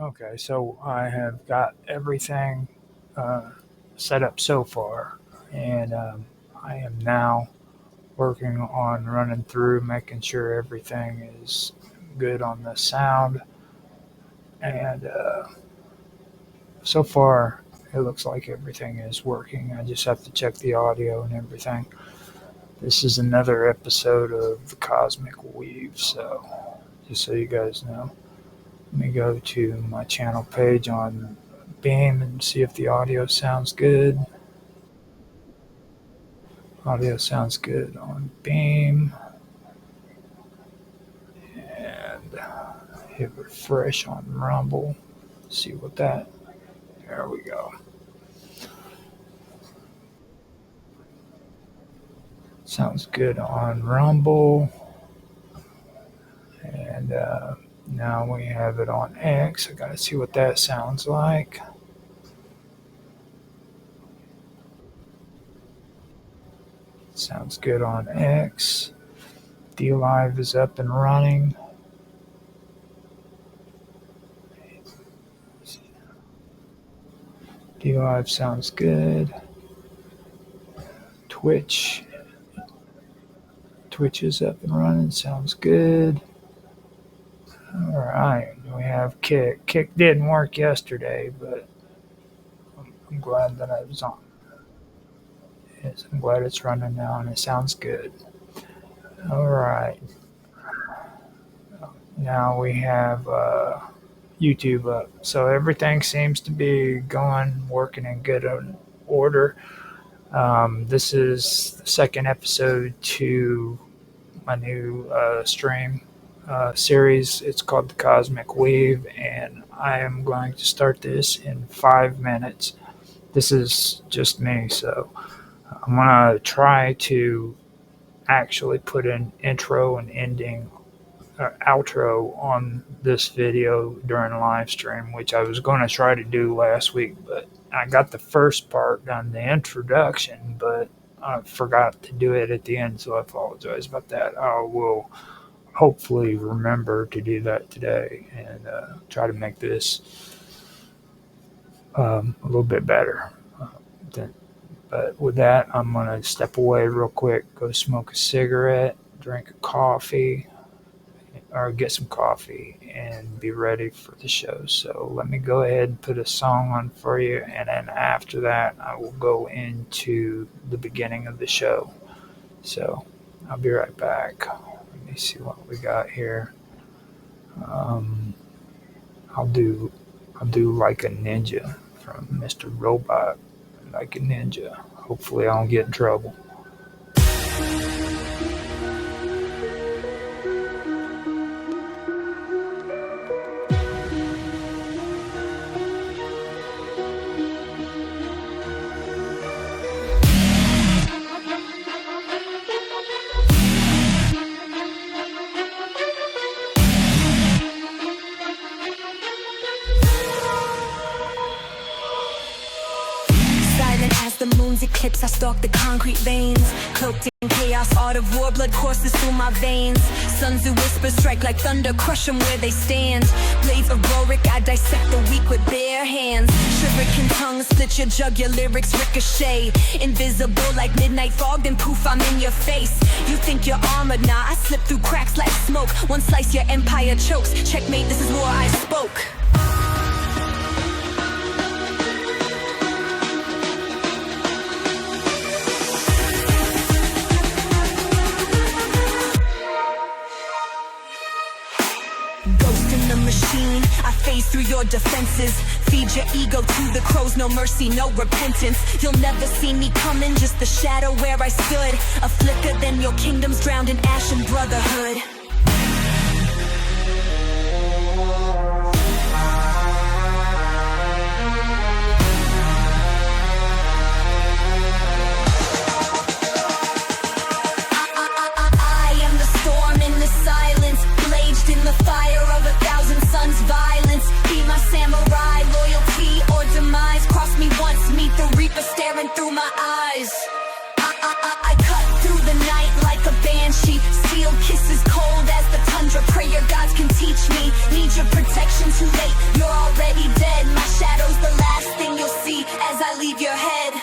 Okay, so I have got everything set up so far, and I am now working on running through, making sure everything is good on the sound. And so far, it looks like everything is working. I just have to check the audio and everything. This is another episode of the Cosmic Weave, so just so you guys know. Let me go to my channel page on Beam and see if the audio sounds good. Audio sounds good on Beam. And hit refresh on Rumble. See what that. There we go. Sounds good on Rumble. And now we have it on X. I gotta see what that sounds like. Sounds good on X. DLive is up and running. DLive sounds good. Twitch is up and running. Sounds good. All right, we have Kick. Kick didn't work yesterday, but I'm glad that I was on. Yes, I'm glad it's running now and it sounds good. All right. Now we have YouTube up. So everything seems to be working in good order. This is the second episode to my new stream series. It's called The Cosmic Weave, and I am going to start this in 5 minutes. This is just me, so I'm going to try to actually put an intro and ending outro on this video during a live stream, which I was going to try to do last week, but I got the first part done, the introduction, but I forgot to do it at the end, so I apologize about that. I will hopefully remember to do that today and try to make this a little bit better. But with that, I'm going to step away real quick, go smoke a cigarette, drink a coffee, or get some coffee, and be ready for the show. So let me go ahead and put a song on for you, and then after that, I will go into the beginning of the show. So I'll be right back. Let me see what we got here. I'll do Like a Ninja from Mr. Robot. Like a Ninja. Hopefully I don't get in trouble. Eclipse, I stalk the concrete veins. Cloaked in chaos, art of war, blood courses through my veins. Suns who whisper, strike like thunder, crush them where they stand. Blades auroric, I dissect the weak with bare hands. Shuriken tongues, split your jug, your lyrics ricochet. Invisible like midnight fog, then poof, I'm in your face. You think you're armored, nah, I slip through cracks like smoke. One slice, your empire chokes. Checkmate, this is war I spoke. I phase through your defenses. Feed your ego to the crows, no mercy, no repentance. You'll never see me coming, just the shadow where I stood. A flicker, then your kingdom's drowned in ash and brotherhood. I am the storm in the silence, blazed in the fire of 1,000 suns. Violence, be my samurai, loyalty or demise. Cross me once, meet the reaper staring through my eyes. I cut through the night like a banshee. Steel kisses cold You're already dead. My shadow's the last thing you'll see as I leave your head.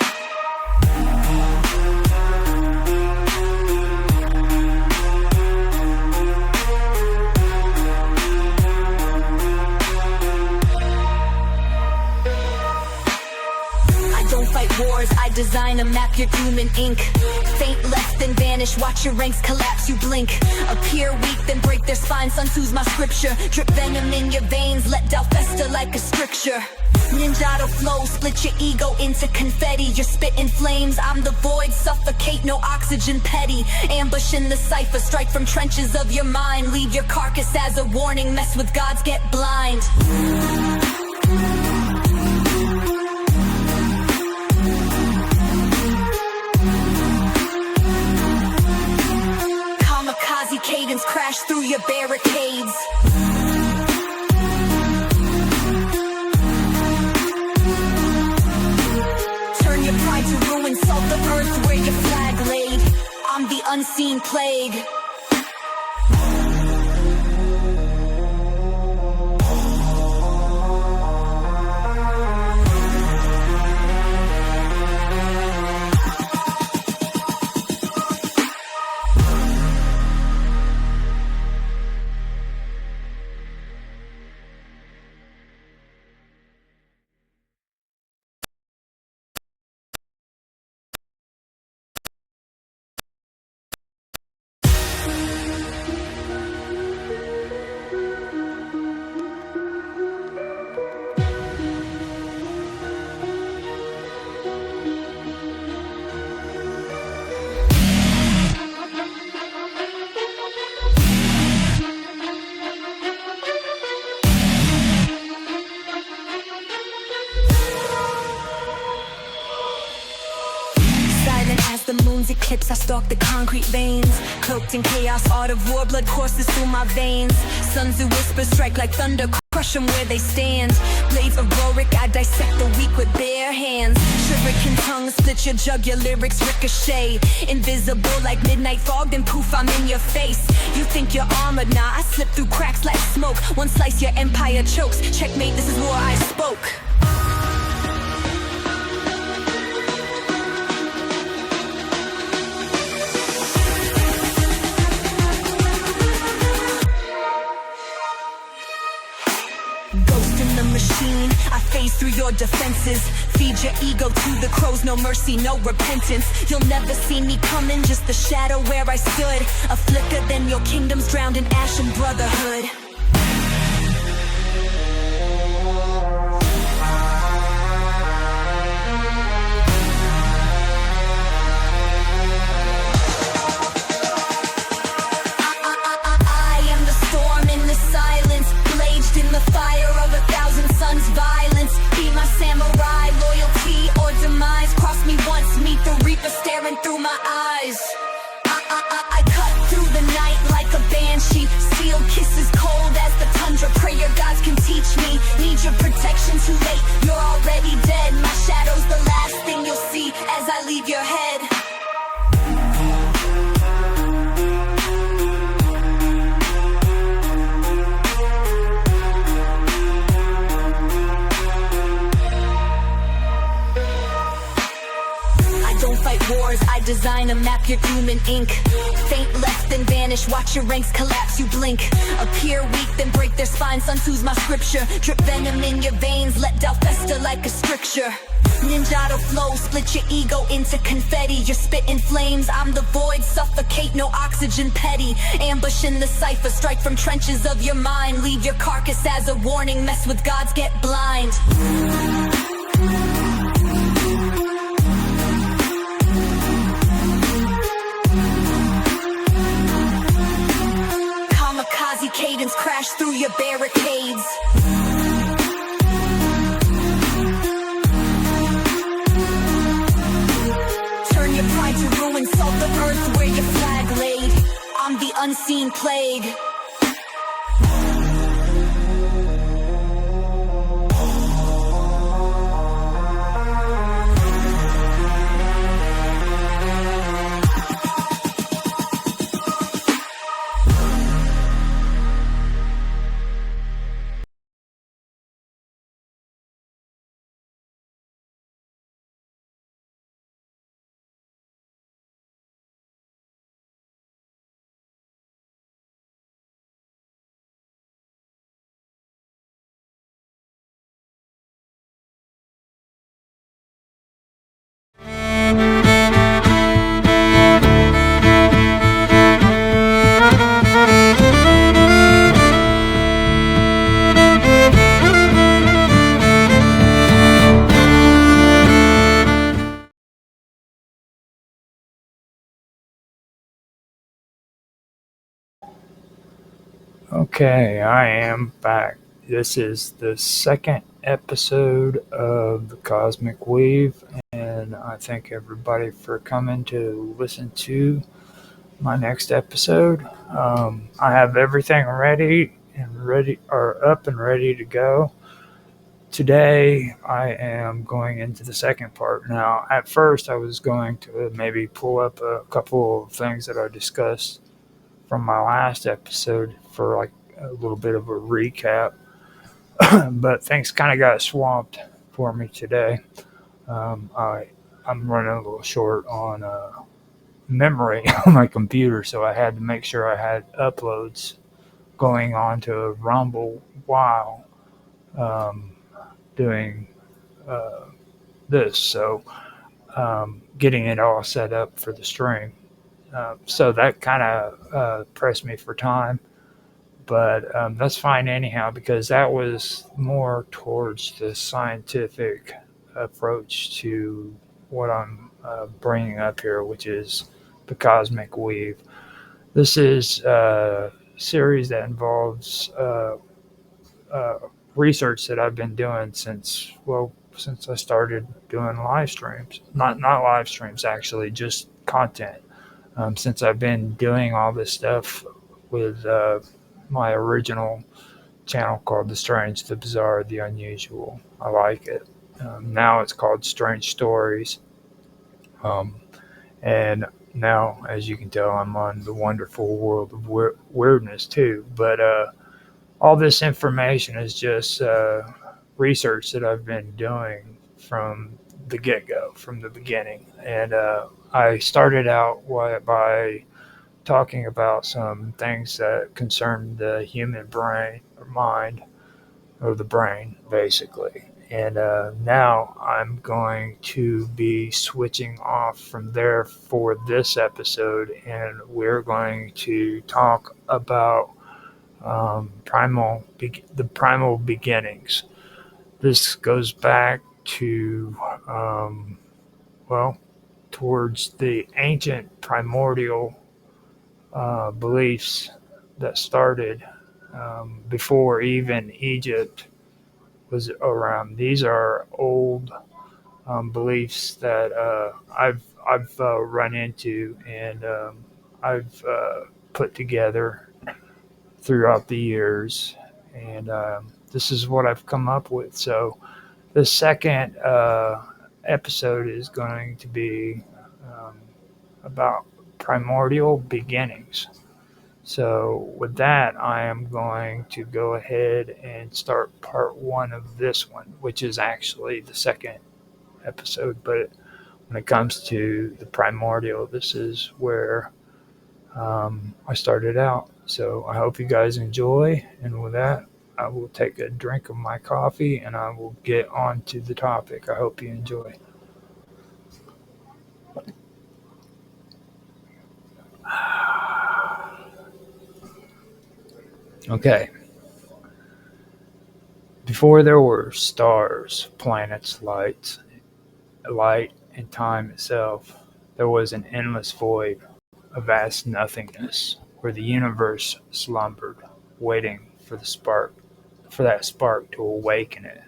Don't fight wars, I design a map, your doom in ink. Faint left then vanish, watch your ranks collapse, you blink. Appear weak then break their spine, Sun Tzu's my scripture. Drip venom in your veins, let doubt fester like a stricture. Ninjato flow, split your ego into confetti. You're spitting flames, I'm the void, suffocate, no oxygen petty. Ambush in the cipher, strike from trenches of your mind. Leave your carcass as a warning, mess with gods, get blind. Cadence crash through your barricades. Turn your pride to ruin, salt the earth where your flag laid. I'm the unseen plague. As the moon's eclipse, I stalk the concrete veins. Cloaked in chaos, art of war, blood courses through my veins. Sun Tzu whispers strike like thunder, crush them where they stand. Blades auroric, I dissect the weak with bare hands. Shuriken tongues split your jugular, lyrics ricochet. Invisible like midnight fog, then poof, I'm in your face. You think you're armored, nah, I slip through cracks like smoke. One slice, your empire chokes. Checkmate, this is war I spoke. Ghost in the machine, I phase through your defenses. Feed your ego to the crows, no mercy, no repentance. You'll never see me coming, just the shadow where I stood. A flicker, then your kingdom's drowned in ash and brotherhood. Violence, be my samurai, loyalty or demise. Cross me once, meet the reaper staring through my eyes. I cut through the night like a banshee. Steel kisses cold as the tundra. Pray your gods can teach me. Need your protection, too late, you're already dead. My shadow's the last thing you'll see as I leave your head. Wars, I design a map, your doom in ink. Faint left then vanish, watch your ranks collapse, you blink. Appear weak then break their spine, Sun Tzu's my scripture. Drip venom in your veins, let doubt fester like a stricture. Ninjato flow, split your ego into confetti. You're spitting flames, I'm the void, suffocate, no oxygen petty. Ambush in the cipher, strike from trenches of your mind. Leave your carcass as a warning, mess with gods, get blind. Cadence crash through your barricades. Turn your pride to ruin, salt the earth where your flag laid. I'm the unseen plague. Okay, I am back. This is the second episode of the Cosmic Weave, and I thank everybody for coming to listen to my next episode. I have everything up and ready to go. Today, I am going into the second part. Now, at first, I was going to maybe pull up a couple of things that I discussed from my last episode for like a little bit of a recap, but things kind of got swamped for me today. I'm running a little short on memory on my computer, so I had to make sure I had uploads going on to Rumble while um, doing uh, this. So getting it all set up for the stream. So that kind of pressed me for time, but that's fine anyhow because that was more towards the scientific approach to what I'm bringing up here, which is the cosmic weave. This is a series that involves uh, research that I've been doing since I started doing live streams. Not live streams actually, just content. Since I've been doing all this stuff with my original channel called The Strange, the Bizarre, the Unusual. I like it. Now it's called Strange Stories. Um, and now, as you can tell, I'm on the wonderful world of weirdness too. But all this information is just research that I've been doing from the get go, from the beginning. And I started out by talking about some things that concern the human brain or mind or the brain, basically. And now I'm going to be switching off from there for this episode, and we're going to talk about the primal beginnings. This goes back to well, towards the ancient primordial beliefs that started before even Egypt was around. These are old beliefs that I've run into and I've put together throughout the years, and this is what I've come up with. So the second episode is going to be um, about primordial beginnings. So, with that, I am going to go ahead and start part one of this one, which is actually the second episode. But when it comes to the primordial, this is where I started out. So, I hope you guys enjoy. And with that, I will take a drink of my coffee and I will get on to the topic. I hope you enjoy. Okay. Before there were stars, planets, light, and time itself, there was an endless void, a vast nothingness, where the universe slumbered, waiting for that spark to awaken it.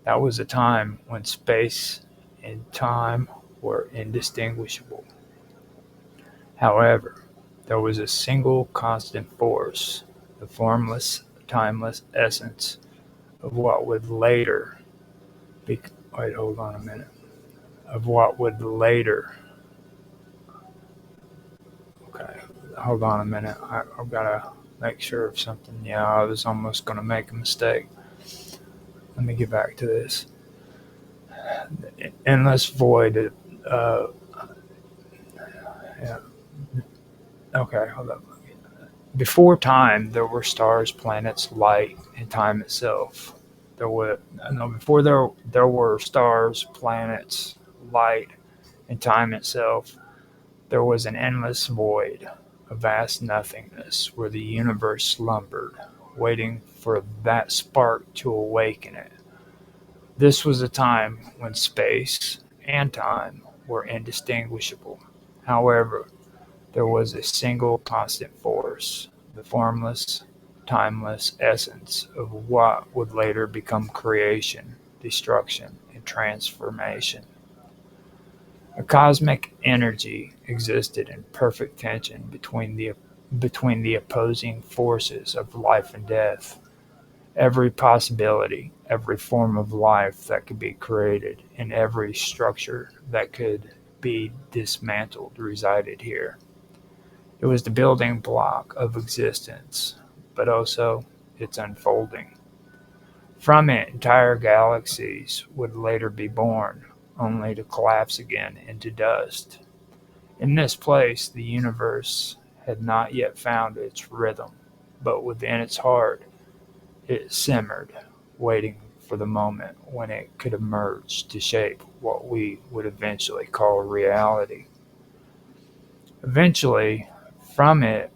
That was a time when space and time were indistinguishable. However, there was a single constant force, the formless, timeless essence of what would later be. Wait, hold on a minute. Of what would later. Okay, hold on a minute. I've got to make sure of something. Yeah, I was almost going to make a mistake. Let me get back to this. Endless void. Uh, yeah. Okay, hold up. Before time, there were stars, planets, light, and time itself. There were no before there were stars, planets, light, and time itself. There was an endless void, a vast nothingness, where the universe slumbered, waiting for that spark to awaken it. This was a time when space and time were indistinguishable. However, there was a single constant force, the formless, timeless essence of what would later become creation, destruction, and transformation. A cosmic energy existed in perfect tension between the opposing forces of life and death. Every possibility, every form of life that could be created, and every structure that could be dismantled resided here. It was the building block of existence, but also its unfolding. From it, entire galaxies would later be born, only to collapse again into dust. In this place, the universe had not yet found its rhythm, but within its heart it simmered, waiting for the moment when it could emerge to shape what we would eventually call reality. Eventually, from it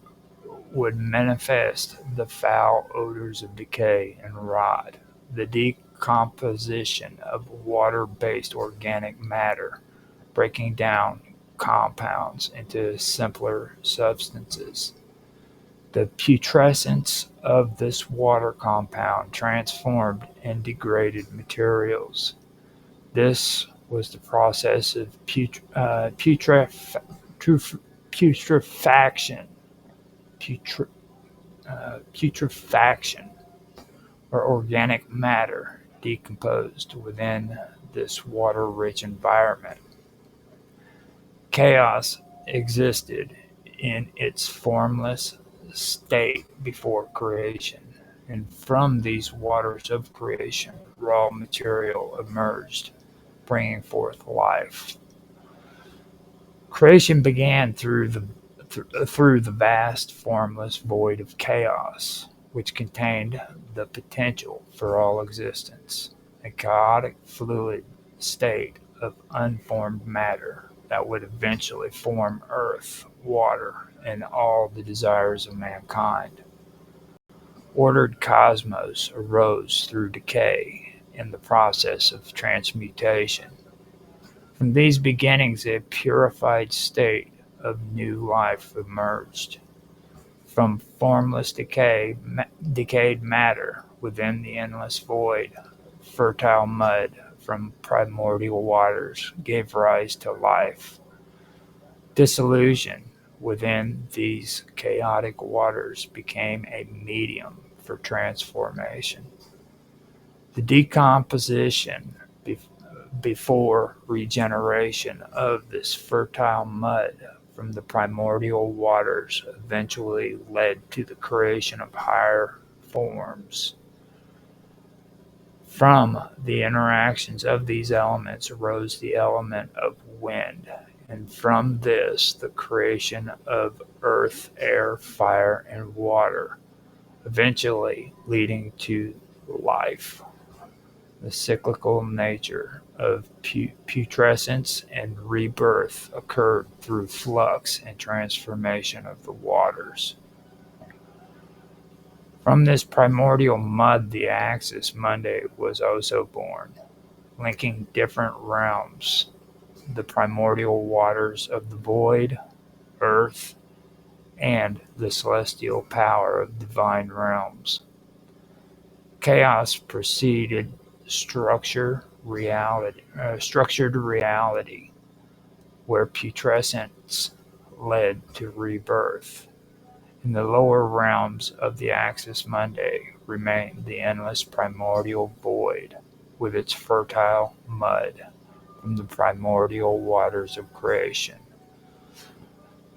would manifest the foul odors of decay and rot, the decomposition of water-based organic matter, breaking down compounds into simpler substances. The putrescence of this water compound transformed and degraded materials. This was the process of putrefaction, putre, putrefaction, or organic matter decomposed within this water-rich environment. Chaos existed in its formless state before creation, and from these waters of creation raw material emerged, bringing forth life. Creation began through the vast formless void of chaos, which contained the potential for all existence, a chaotic fluid state of unformed matter that would eventually form earth, water, and all the desires of mankind. Ordered cosmos arose through decay and the process of transmutation. From these beginnings, a purified state of new life emerged. From formless decayed matter within the endless void, fertile mud from primordial waters gave rise to life. Dissolution within these chaotic waters became a medium for transformation. The decomposition before regeneration of this fertile mud from the primordial waters eventually led to the creation of higher forms. From the interactions of these elements arose the element of wind, and from this the creation of earth, air, fire, and water, eventually leading to life. The cyclical nature of putrescence and rebirth occurred through flux and transformation of the waters. From this primordial mud the axis Monday was also born, linking different realms, the primordial waters of the void, earth, and the celestial power of divine realms. Chaos preceded structured reality, where putrescence led to rebirth. In the lower realms of the axis Mundi remained the endless primordial void, with its fertile mud from the primordial waters of creation,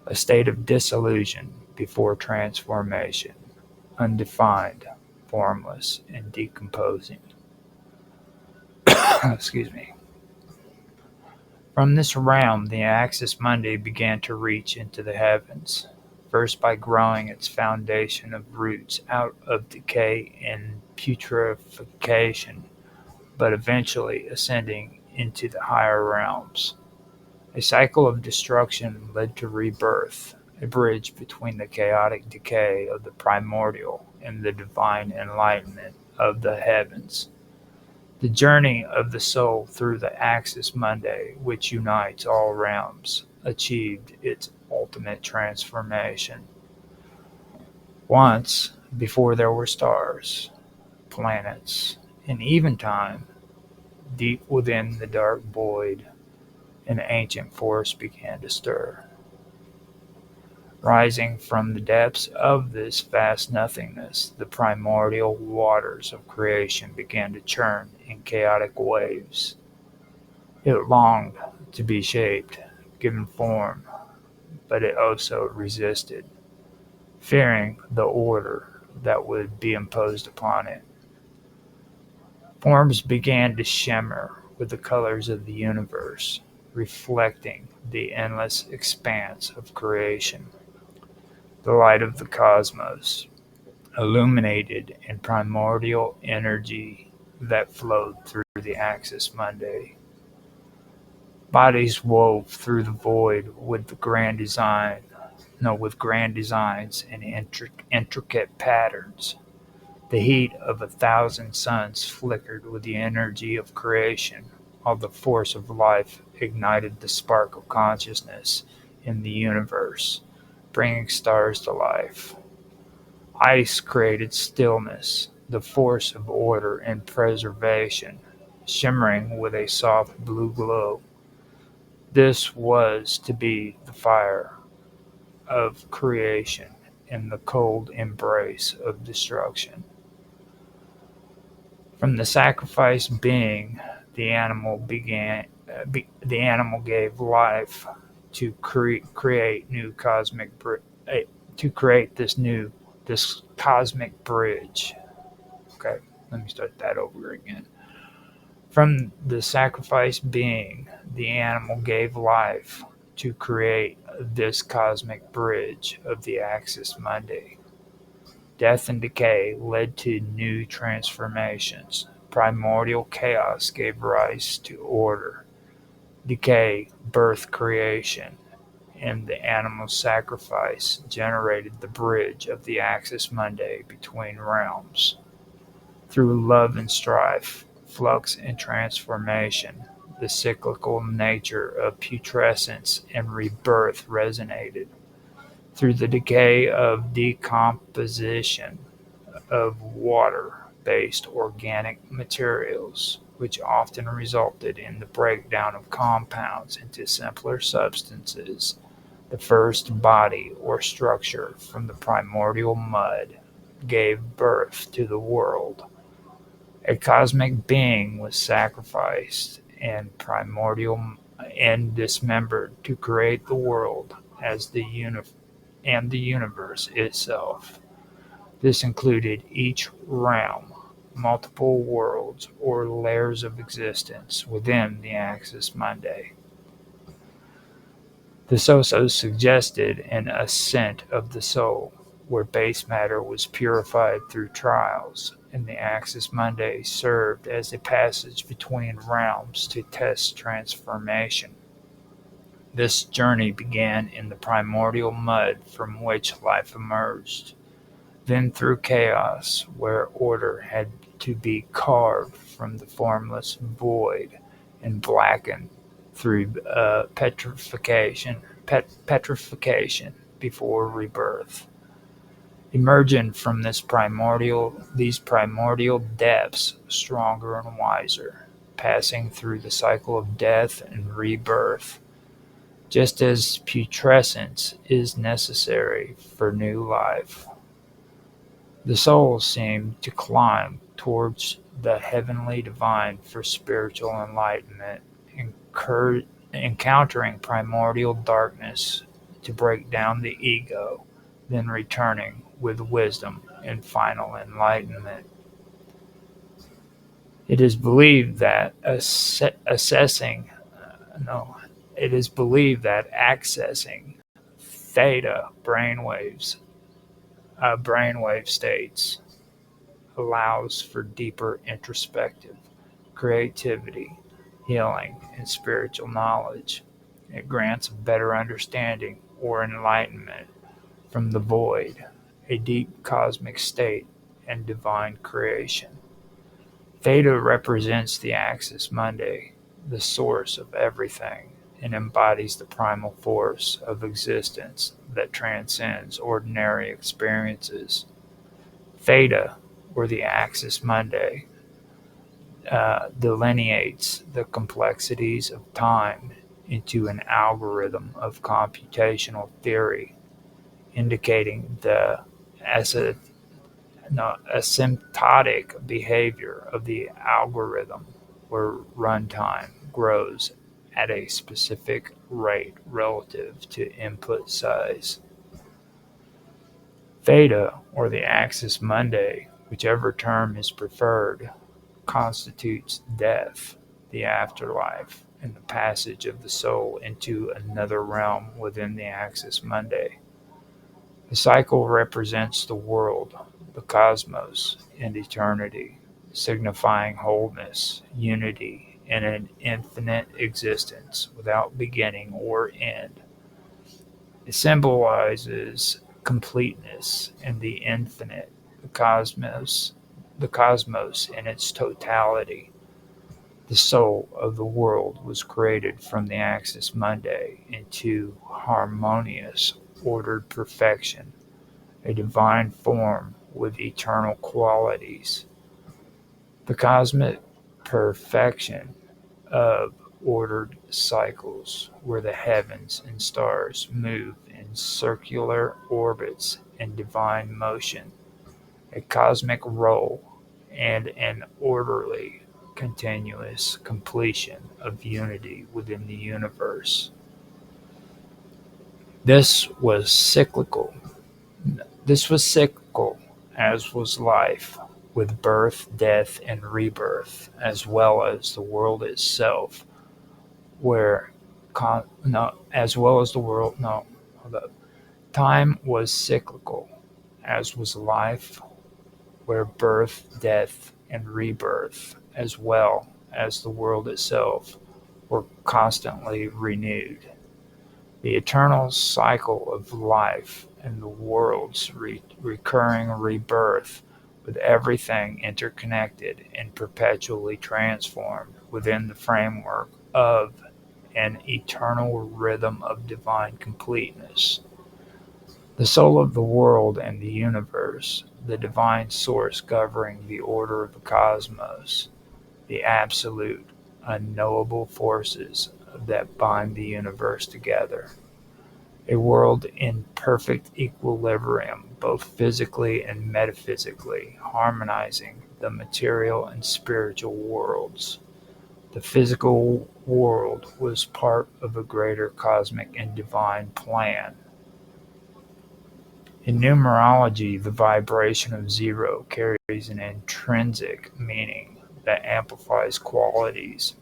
a state of dissolution before transformation, undefined, formless, and decomposing. Excuse me. From this realm, the axis Mundi began to reach into the heavens, first by growing its foundation of roots out of decay and putrefaction, but eventually ascending into the higher realms. A cycle of destruction led to rebirth, a bridge between the chaotic decay of the primordial and the divine enlightenment of the heavens. The journey of the soul through the axis Mundi, which unites all realms, achieved its ultimate transformation. Once Before there were stars, planets, and even time, deep within the dark void, an ancient force began to stir. Rising from the depths of this vast nothingness, the primordial waters of creation began to churn in chaotic waves. It longed to be shaped, given form, but it also resisted, fearing the order that would be imposed upon it. Forms began to shimmer with the colors of the universe, reflecting the endless expanse of creation. The light of the cosmos, illuminated in primordial energy that flowed through the axis Mundi. Bodies wove through the void with grand design, no, with grand designs and intricate patterns. The heat of 1,000 suns flickered with the energy of creation, while the force of life ignited the spark of consciousness in the universe, bringing stars to life. Ice created stillness, the force of order and preservation, shimmering with a soft blue glow. This was to be the fire of creation in the cold embrace of destruction. From the sacrifice being, the animal gave life to create new to create this cosmic bridge. Okay, let me start that over again. From the sacrifice being, the animal gave life to create this cosmic bridge of the axis Mundi. Death and decay led to new transformations. Primordial chaos gave rise to order. Decay birthed creation, and the animal sacrifice generated the bridge of the axis Mundi between realms. Through love and strife, flux and transformation, the cyclical nature of putrescence and rebirth resonated. Through the decay of decomposition of water-based organic materials, which often resulted in the breakdown of compounds into simpler substances, the first body or structure from the primordial mud gave birth to the world. A cosmic being was sacrificed and dismembered to create the world as and the universe itself. This included each realm, multiple worlds or layers of existence within the axis Mundi. The Soso suggested an ascent of the soul, where base matter was purified through trials, and the axis Mundi served as a passage between realms to test transformation. This journey began in the primordial mud from which life emerged, then through chaos, where order had to be carved from the formless void, and blackened through petrification before rebirth. Emerging from these primordial depths, stronger and wiser, passing through the cycle of death and rebirth, just as putrescence is necessary for new life. The soul seemed to climb towards the heavenly divine for spiritual enlightenment, encountering primordial darkness to break down the ego, then returning with wisdom and final enlightenment. It is believed that accessing theta brainwave states allows for deeper introspective, creativity, healing, and spiritual knowledge. It grants a better understanding or enlightenment from the void, a deep cosmic state, and divine creation. Theta represents the axis Mundi, the source of everything, and embodies the primal force of existence that transcends ordinary experiences. Theta, or the axis Mundi, delineates the complexities of time into an algorithm of computational theory, indicating the asa- no, asymptotic behavior of the algorithm, where runtime grows at a specific rate relative to input size. Theta, or the axis Mundi, whichever term is preferred, constitutes death, the afterlife, and the passage of the soul into another realm within the axis Mundi. The cycle represents the world, the cosmos, and eternity, signifying wholeness, unity, and an infinite existence without beginning or end. It symbolizes completeness and the infinite, the cosmos in its totality. The soul of the world was created from the axis Mundi into harmonious, ordered perfection, a divine form with eternal qualities. The cosmic perfection of ordered cycles, where the heavens and stars move in circular orbits in divine motion, a cosmic roll, and an orderly, continuous completion of unity within the universe. This was cyclical. This was cyclical, as was life, with birth, death, and rebirth, as well as the world itself, where no, as well as the world. No, hold up. Time was cyclical, as was life, where birth, death, and rebirth, as well as the world itself, were constantly renewed. The eternal cycle of life and the world's recurring rebirth, with everything interconnected and perpetually transformed within the framework of an eternal rhythm of divine completeness. The soul of the world and the universe, the divine source governing the order of the cosmos, the absolute, unknowable forces that bind the universe together. A world in perfect equilibrium, both physically and metaphysically, harmonizing the material and spiritual worlds. The physical world was part of a greater cosmic and divine plan. In numerology, the vibration of zero carries an intrinsic meaning that amplifies qualities.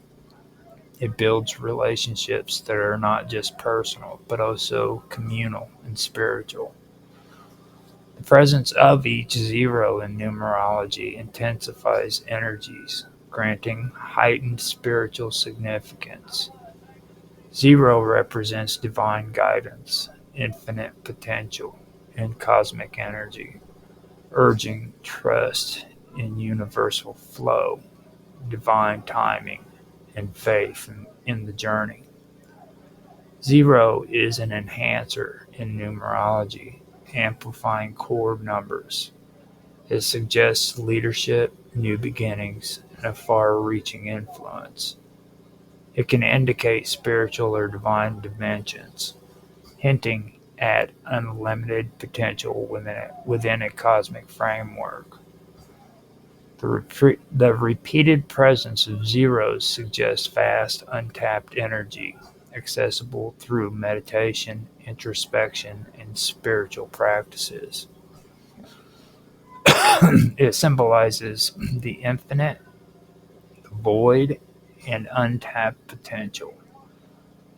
It builds relationships that are not just personal, but also communal and spiritual. The presence of each zero in numerology intensifies energies, granting heightened spiritual significance. Zero represents divine guidance, infinite potential, and cosmic energy, urging trust in universal flow, divine timing, and faith in the journey. Zero is an enhancer in numerology, amplifying core numbers. It suggests leadership, new beginnings, and a far reaching influence. It can indicate spiritual or divine dimensions, hinting at unlimited potential within a cosmic framework. The repeated presence of zeros suggests vast, untapped energy, accessible through meditation, introspection, and spiritual practices. It symbolizes the infinite, the void, and untapped potential,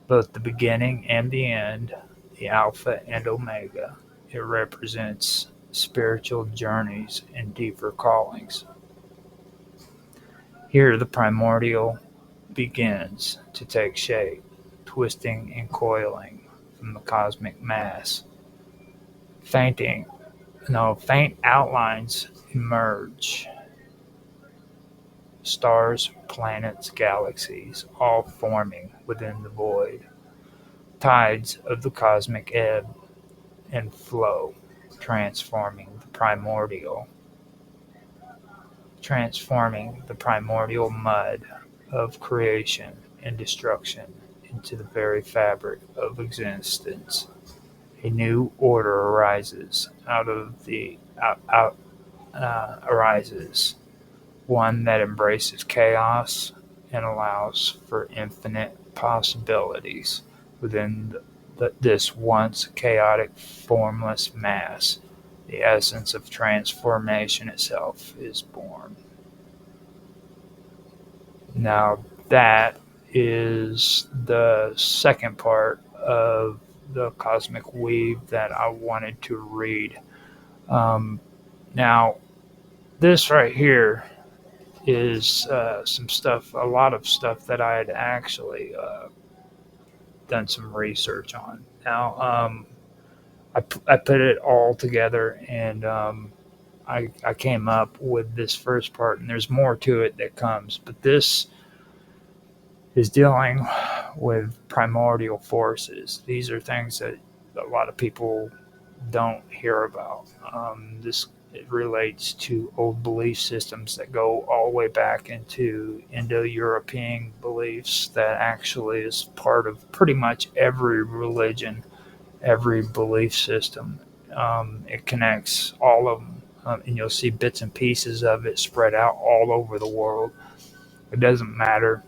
both the beginning and the end, the Alpha and Omega. It represents spiritual journeys and deeper callings. Here the primordial begins to take shape, twisting and coiling from the cosmic mass. Fainting, no, faint outlines emerge. Stars, planets, galaxies, all forming within the void. Tides of the cosmic ebb and flow, transforming the primordial. transforming the primordial mud of creation and destruction into the very fabric of existence. A new order arises out of the out arises, one that embraces chaos and allows for infinite possibilities within this once chaotic, formless mass. The essence of transformation itself is born. Now, that is the second part of the Cosmic Weave that I wanted to read. Um, Now, this right here is some stuff, a lot of stuff that I had actually done some research on. Now, I put it all together and I came up with this first part, and there's more to it that comes, but this is dealing with primordial forces. These are things that a lot of people don't hear about. This it relates to old belief systems that go all the way back into Indo-European beliefs that actually is part of pretty much every religion, every belief system. It connects all of them, and you'll see bits and pieces of it spread out all over the world. It doesn't matter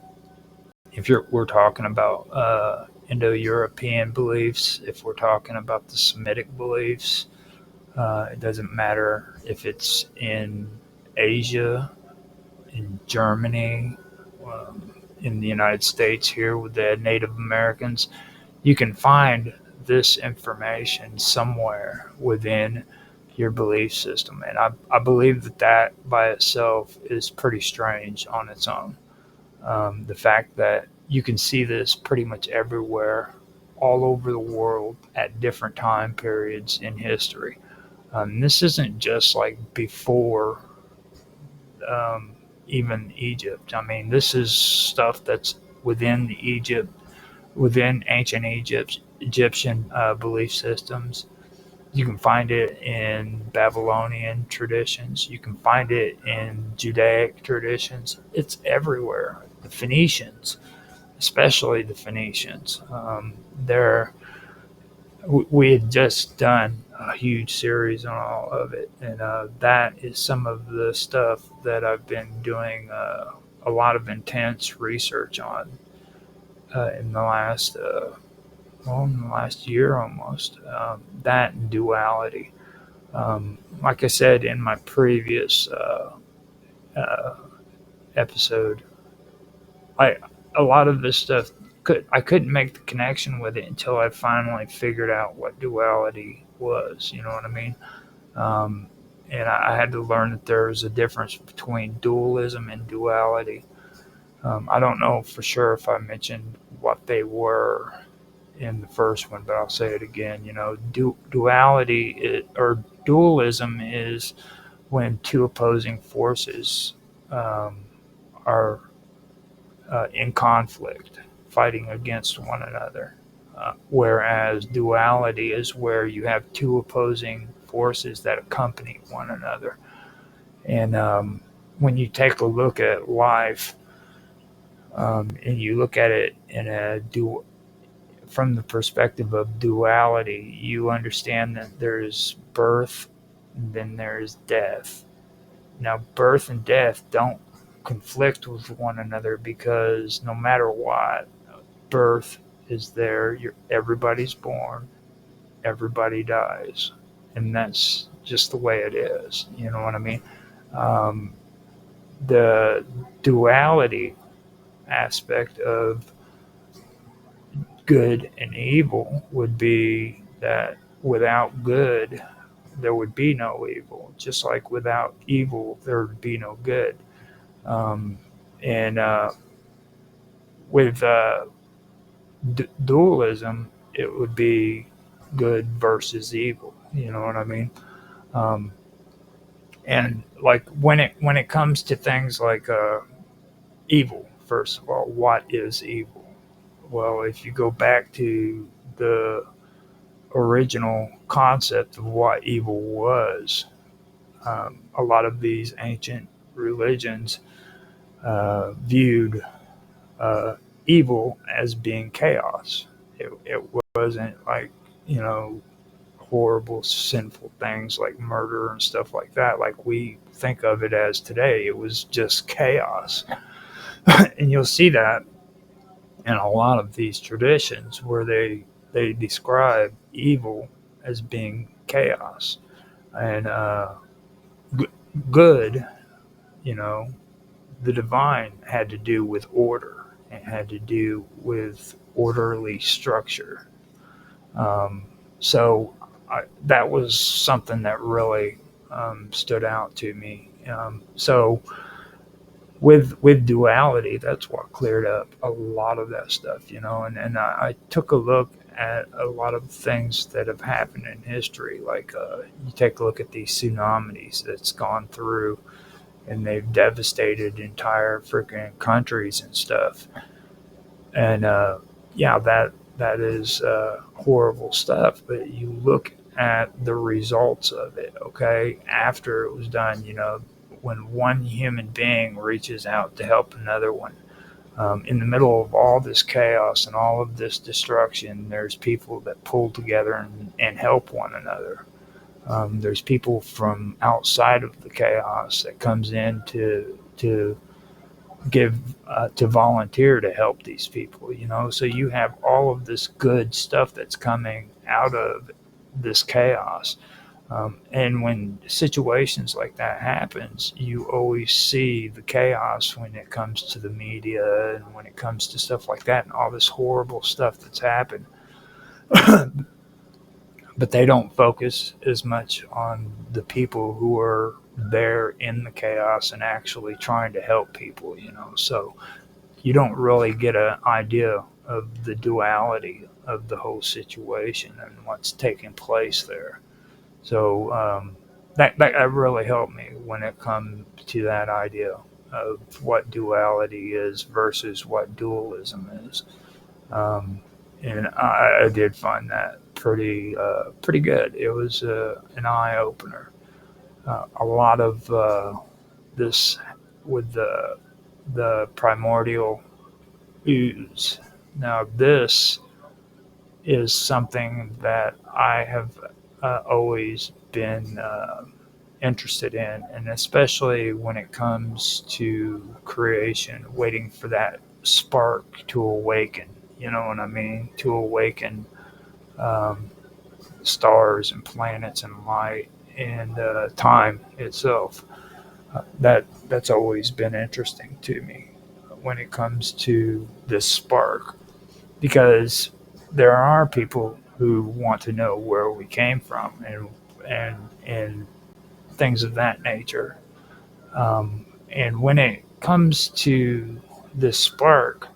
if we're talking about Indo-European beliefs, if we're talking about the Semitic beliefs, it doesn't matter if it's in Asia, in Germany, in the United States here with the Native Americans. You can find this information somewhere within your belief system. And I believe that by itself is pretty strange on its own. The fact that you can see this pretty much everywhere, all over the world at different time periods in history. This isn't just like before um, even Egypt. I mean, this is stuff that's within within ancient Egyptian belief systems. You can find it in Babylonian traditions. You can find it in Judaic traditions. It's everywhere. The Phoenicians, especially the Phoenicians, they're we had just done a huge series on all of it, and that is some of the stuff that I've been doing a lot of intense research on in the last in the last year almost. That and duality. Like I said in my previous uh, episode, I a lot of this stuff I couldn't make the connection with it until I finally figured out what duality was. You know what I mean? Um, and I had to learn that there's a difference between dualism and duality. I don't know for sure if I mentioned what they were in the first one, but I'll say it again. You know, or dualism is when two opposing forces um, are in conflict, fighting against one another. Whereas duality is where you have two opposing forces that accompany one another. And when you take a look at life and you look at it in from the perspective of duality, you understand that there's birth and then there's death. Now, birth and death don't conflict with one another because no matter what, birth is there. Everybody's born, everybody dies, and that's just the way it is. You know what I mean? Um, the duality aspect of good and evil would be that without good, there would be no evil. Just like without evil, there would be no good. Um, and with dualism, it would be good versus evil. You know what I mean? Um, and like when it comes to things like evil, first of all, what is evil? Well, if you go back to the original concept of what evil was, a lot of these ancient religions viewed uh, evil as being chaos. It wasn't like, you know, horrible, sinful things like murder and stuff like that, like we think of it as today. It was just chaos. And you'll see that in a lot of these traditions where they describe evil as being chaos, and g- good, you know, the divine had to do with order. It had to do with orderly structure. Um, so that was something that really stood out to me. So with duality, that's what cleared up a lot of that stuff, you know. And I took a look at a lot of things that have happened in history. Like you take a look at these tsunamis that's gone through, and they've devastated entire freaking countries and stuff. And yeah, that is horrible stuff. But you look at the results of it, okay, after it was done, you know, when one human being reaches out to help another one. In the middle of all this chaos and all of this destruction, there's people that pull together and help one another. There's people from outside of the chaos that comes in to give to volunteer to help these people. You know, so you have all of this good stuff that's coming out of this chaos. And when situations like that happens, you always see the chaos when it comes to the media and when it comes to stuff like that and all this horrible stuff that's happened. But they don't focus as much on the people who are there in the chaos and actually trying to help people, you know. So you don't really get an idea of the duality of the whole situation and what's taking place there. So that really helped me when it comes to that idea of what duality is versus what dualism is. Um, and I did find that pretty good. It was an eye opener. A lot of this with the primordial ooze. Now this is something that I have always been interested in, and especially when it comes to creation, waiting for that spark to awaken. You know what I mean? To awaken um, stars and planets and light and time itself. That's always been interesting to me when it comes to this spark, because there are people who want to know where we came from and things of that nature. And when it comes to this spark,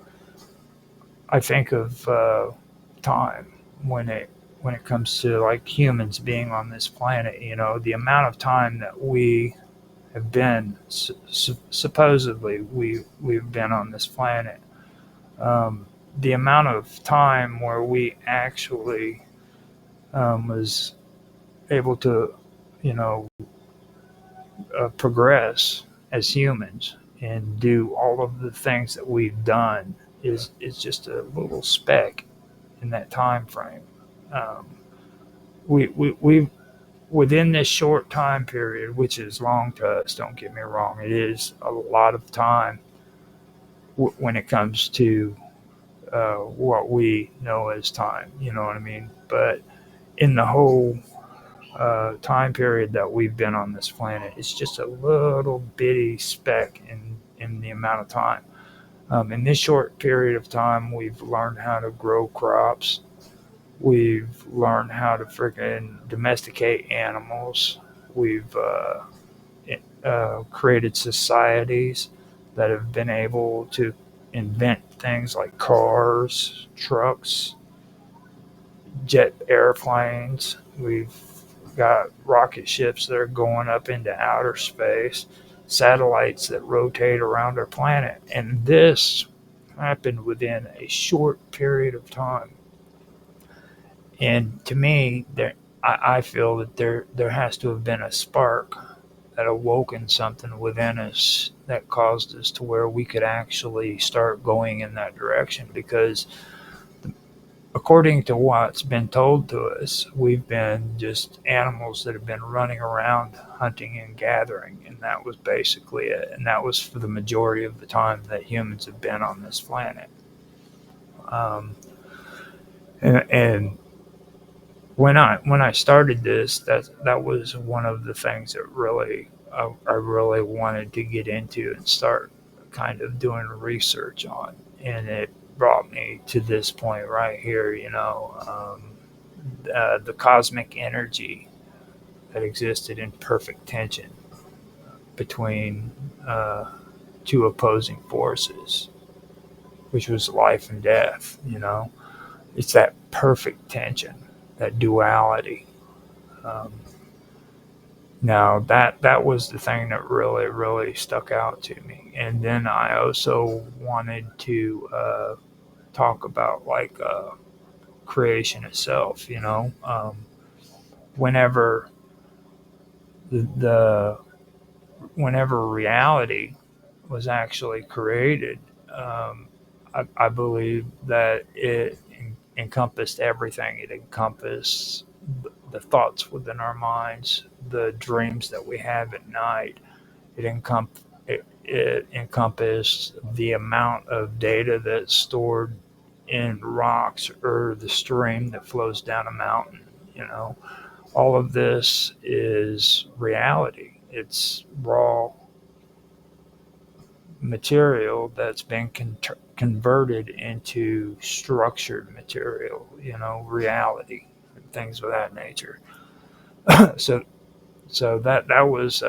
I think of time when it comes to like humans being on this planet. You know, the amount of time that we have been supposedly we've been on this planet. The amount of time where we actually was able to, you know, progress as humans and do all of the things that we've done is just a little speck in that time frame. Um, we within this short time period, which is long to us. Don't get me wrong; it is a lot of time when it comes to what we know as time. You know what I mean? But in the whole time period that we've been on this planet, it's just a little bitty speck in the amount of time. In this short period of time, we've learned how to grow crops. We've learned how to freaking domesticate animals. We've created societies that have been able to invent things like cars, trucks, jet airplanes. We've got rocket ships that are going up into outer space, satellites that rotate around our planet. And this happened within a short period of time. And to me, I feel that there has to have been a spark that awoken something within us that caused us to where we could actually start going in that direction. Because according to what's been told to us, we've been just animals that have been running around hunting and gathering, and that was basically it. And that was for the majority of the time that humans have been on this planet. Um, and when I started this, that was one of the things that really I really wanted to get into and start kind of doing research on, and it brought me to this point right here. The cosmic energy that existed in perfect tension between two opposing forces, which was life and death. It's that perfect tension, that duality. Um, Now that was the thing that really really stuck out to me, and then I also wanted to talk about like creation itself. Whenever the whenever reality was actually created, um, I believe that it encompassed everything. It encompassed the thoughts within our minds, the dreams that we have at night. It encompassed the amount of data that's stored in rocks or the stream that flows down a mountain. You know, all of this is reality. It's raw material that's been converted into structured material, reality, and things of that nature. so that was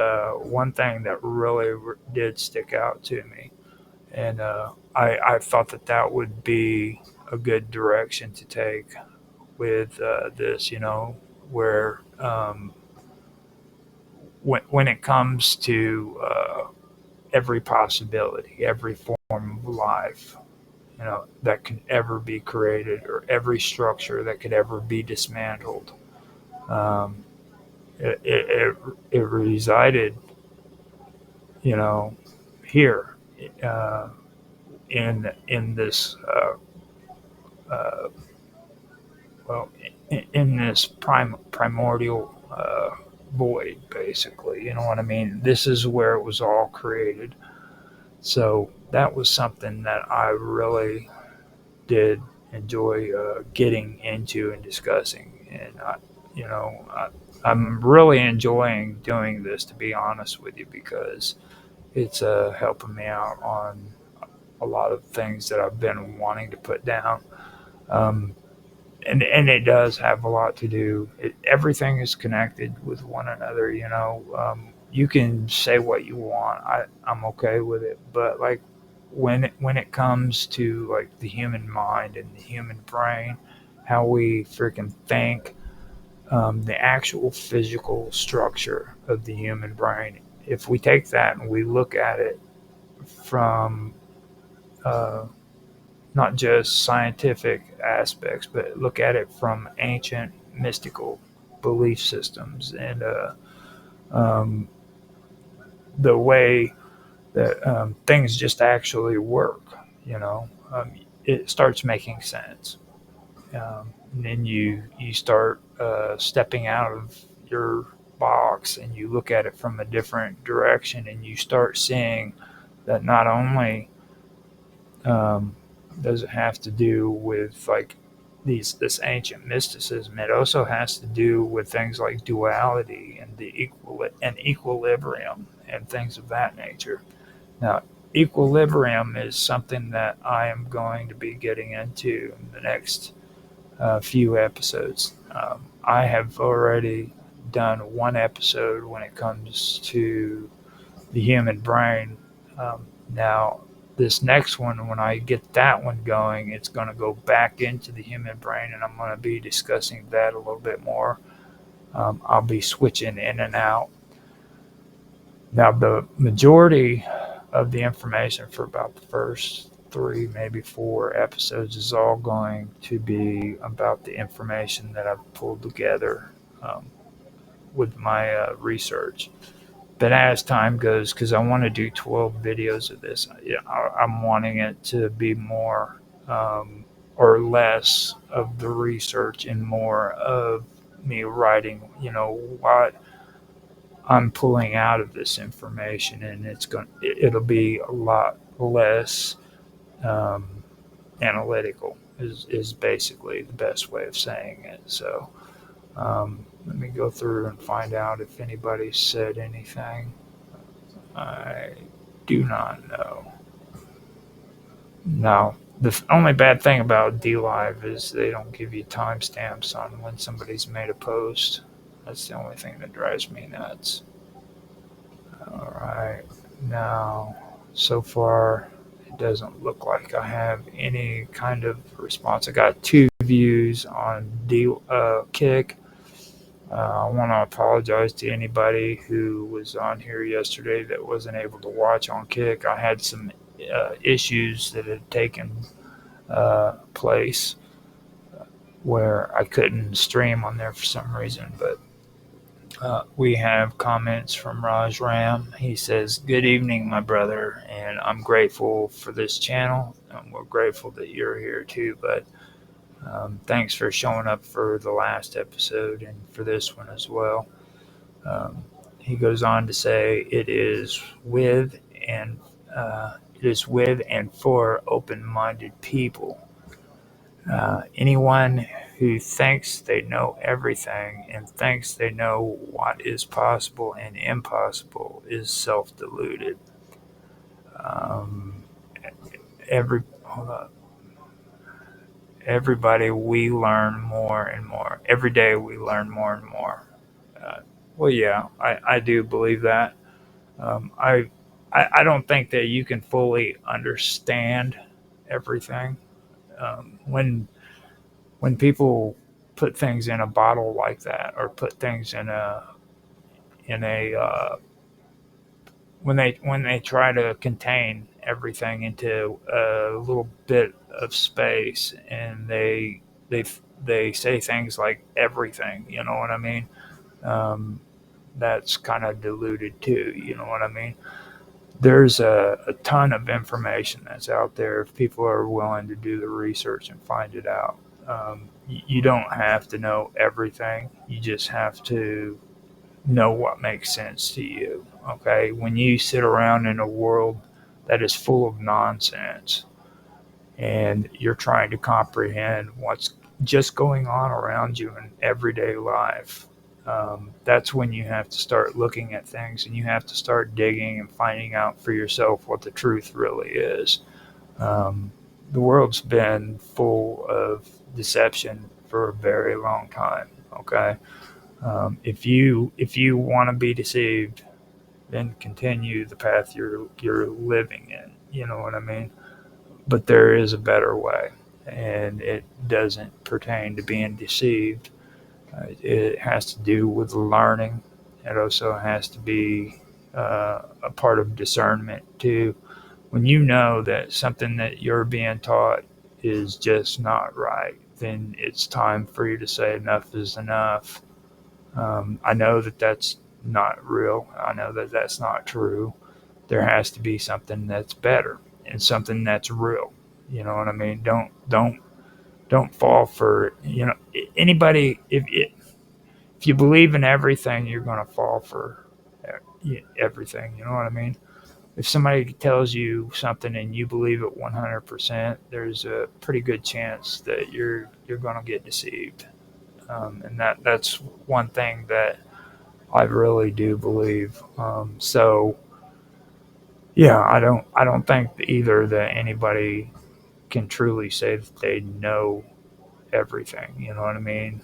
one thing that really did stick out to me, and I thought that would be a good direction to take with this, where when it comes to every possibility, every form of life, that can ever be created, or every structure that could ever be dismantled. Um, it resided, you know, here, uh, in this uh, well in this primordial void, basically. You know what I mean? This is where it was all created. So that was something that I really did enjoy getting into and discussing, and you know, I, I'm really enjoying doing this, to be honest with you, because it's helping me out on a lot of things that I've been wanting to put down. Um, and it does have a lot to do. Everything is connected with one another. You can say what you want. I'm okay with it, but like when it comes to like the human mind and the human brain, how we freaking think, the actual physical structure of the human brain. If we take that and we look at it from uh, not just scientific aspects, but look at it from ancient mystical belief systems, and um, the way that things just actually work, it starts making sense. And then you start stepping out of your box, and you look at it from a different direction, and you start seeing that not only um, does it have to do with like this ancient mysticism, it also has to do with things like duality and equilibrium and things of that nature. Now, equilibrium is something that I am going to be getting into in the next few episodes. I have already done one episode when it comes to the human brain. Now, this next one, when I get that one going, it's going to go back into the human brain, and I'm going to be discussing that a little bit more. I'll be switching in and out. Now, the majority of the information for about the first three, maybe four episodes is all going to be about the information that I've pulled together with my research. But as time goes, because I want to do 12 videos of this, I'm wanting it to be more or less of the research and more of me writing, what I'm pulling out of this information, and it'll be a lot less um, analytical. Is basically the best way of saying it. So let me go through and find out if anybody said anything. I do not know. No. The only bad thing about DLive is they don't give you timestamps on when somebody's made a post. That's the only thing that drives me nuts. All right. Now, so far, it doesn't look like I have any kind of response. I got 2 views on Kick. I want to apologize to anybody who was on here yesterday that wasn't able to watch on Kick. I had some issues that had taken place where I couldn't stream on there for some reason. But we have comments from Raj Ram. He says, "Good evening, my brother, and I'm grateful for this channel. And we're grateful that you're here too, but thanks for showing up for the last episode and for this one as well." He goes on to say, it is with and for open-minded people. Anyone who thinks they know everything and thinks they know what is possible and impossible is self-deluded. Um, Hold up. Everybody, we learn more and more. Every day we learn more and more. Uh, well, yeah, I do believe that. Um, I, I don't think that you can fully understand everything. When people put things in a bottle like that, or put things in a when they try to contain everything into a little bit of space, and they they say things like everything, you know what I mean? Um, that's kind of diluted too, you know what I mean? There's a ton of information that's out there if people are willing to do the research and find it out. You don't have to know everything. You just have to know what makes sense to you. Okay, when you sit around in a world that is full of nonsense and you're trying to comprehend what's just going on around you in everyday life, that's when you have to start looking at things, and you have to start digging and finding out for yourself what the truth really is. Um, the world's been full of deception for a very long time. Okay, if you want to be deceived, then continue the path you're living in. You know what I mean? But there is a better way, and it doesn't pertain to being deceived. It has to do with learning. It also has to be a part of discernment too. When you know that something that you're being taught is just not right, then it's time for you to say enough is enough. I know that that's not real. I know that that's not true. There has to be something that's better and something that's real. You know what I mean? Don't fall for anybody. If you believe in everything, you're going to fall for everything. You know what I mean? If somebody tells you something and you believe it 100%, there's a pretty good chance that you're going to get deceived. And that's one thing that I really do believe. So yeah, I don't think either that anybody can truly say that they know everything. You know what I mean?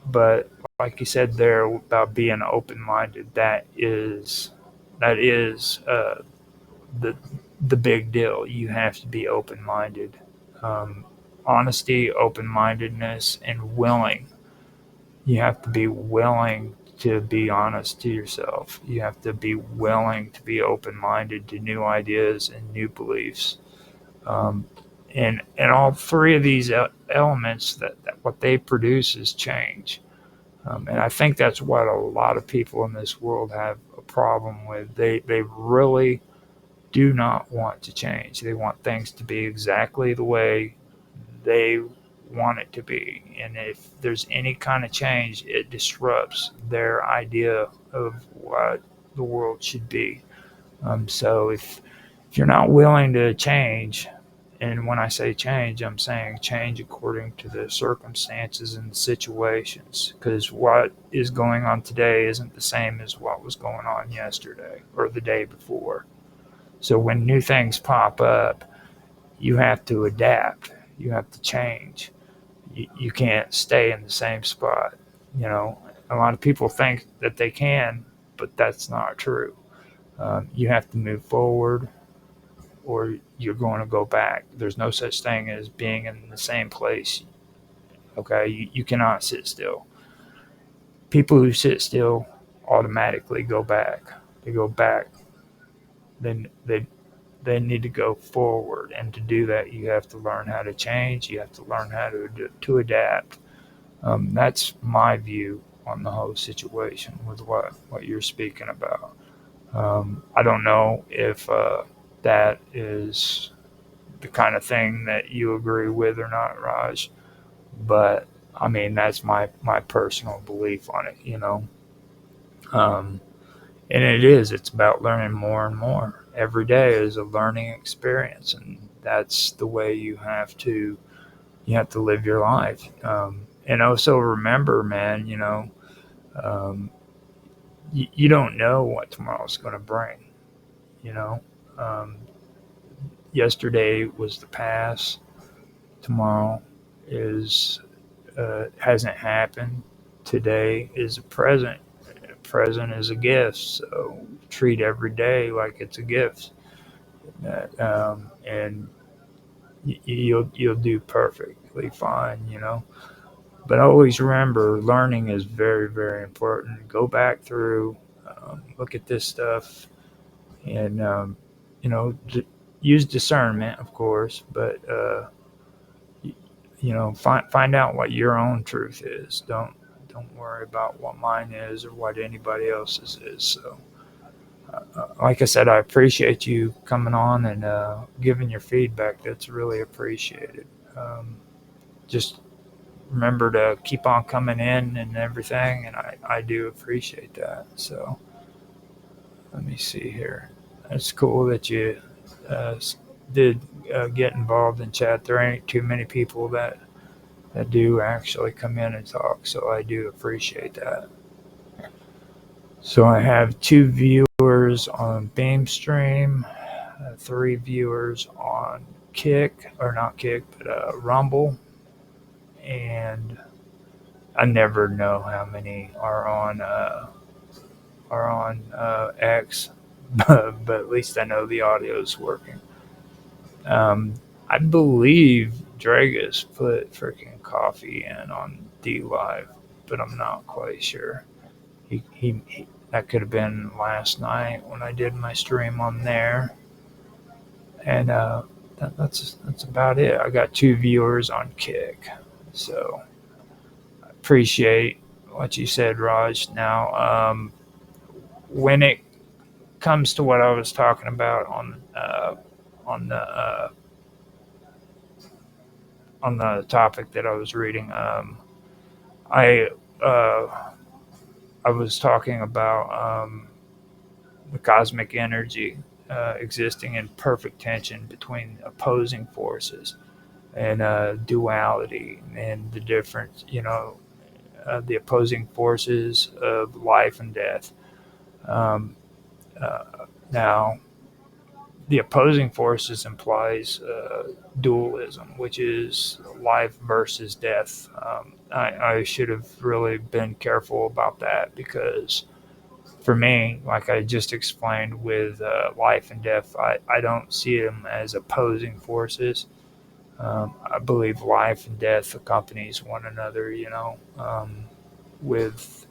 But like you said there about being open minded, that is the the big deal. You have to be open minded. Um, Honesty, open mindedness, and willing. You have to be willing to be honest to yourself. You have to be willing to be open minded to new ideas and new beliefs. Um, and all three of these elements, that what they produce is change. And I think that's what a lot of people in this world have a problem with. They really do not want to change. They want things to be exactly the way they want it to be. And if there's any kind of change, it disrupts their idea of what the world should be. So if you're not willing to change, and when I say change, I'm saying change according to the circumstances and the situations, because what is going on today isn't the same as what was going on yesterday or the day before. So when new things pop up, you have to adapt. You have to change. You can't stay in the same spot. You know, a lot of people think that they can, but that's not true. You have to move forward or you're going to go back. There's no such thing as being in the same place. Okay, you cannot sit still. People who sit still automatically go back. They go back. Then they need to go forward, and to do that, you have to learn how to change. You have to learn how to adapt. That's my view on the whole situation with what you're speaking about. I don't know if that is the kind of thing that you agree with or not, Raj. But I mean, that's my personal belief on it. Um, and it is. It's about learning more and more. Every day is a learning experience, and that's the way you have to live your life. And also remember, man, um, you don't know what tomorrow's going to bring. You know, um, yesterday was the past. Tomorrow is hasn't happened. Today is a present. A present is a gift. So treat every day like it's a gift, and you'll do perfectly fine. But always remember, learning is very, very important. Go back through, look at this stuff, and you know, use discernment, of course, but find out what your own truth is. Don't worry about what mine is or what anybody else's is. So, like I said, I appreciate you coming on and giving your feedback. That's really appreciated. Just remember to keep on coming in and everything, and I do appreciate that. So let me see here. It's cool that you uh, did get involved in chat. There ain't too many people that do actually come in and talk, so I do appreciate that. So I have 2 viewers on Beamstream, 3 viewers on Kick, or not Kick, but Rumble, and I never know how many are on X, but at least I know the audio is working. I believe Dragus put freaking coffee in on D Live, but I'm not quite sure. He that could have been last night when I did my stream on there, and that's about it. I got 2 viewers on Kick, so I appreciate what you said, Raj. Now, when it comes to what I was talking about on the on the topic that I was reading, I uh, I was talking about the cosmic energy existing in perfect tension between opposing forces and duality and the difference, the opposing forces of life and death. Um, Now, the opposing forces implies dualism, which is life versus death. I should have really been careful about that because for me, like I just explained with life and death, I don't see them as opposing forces. I believe life and death accompanies one another, with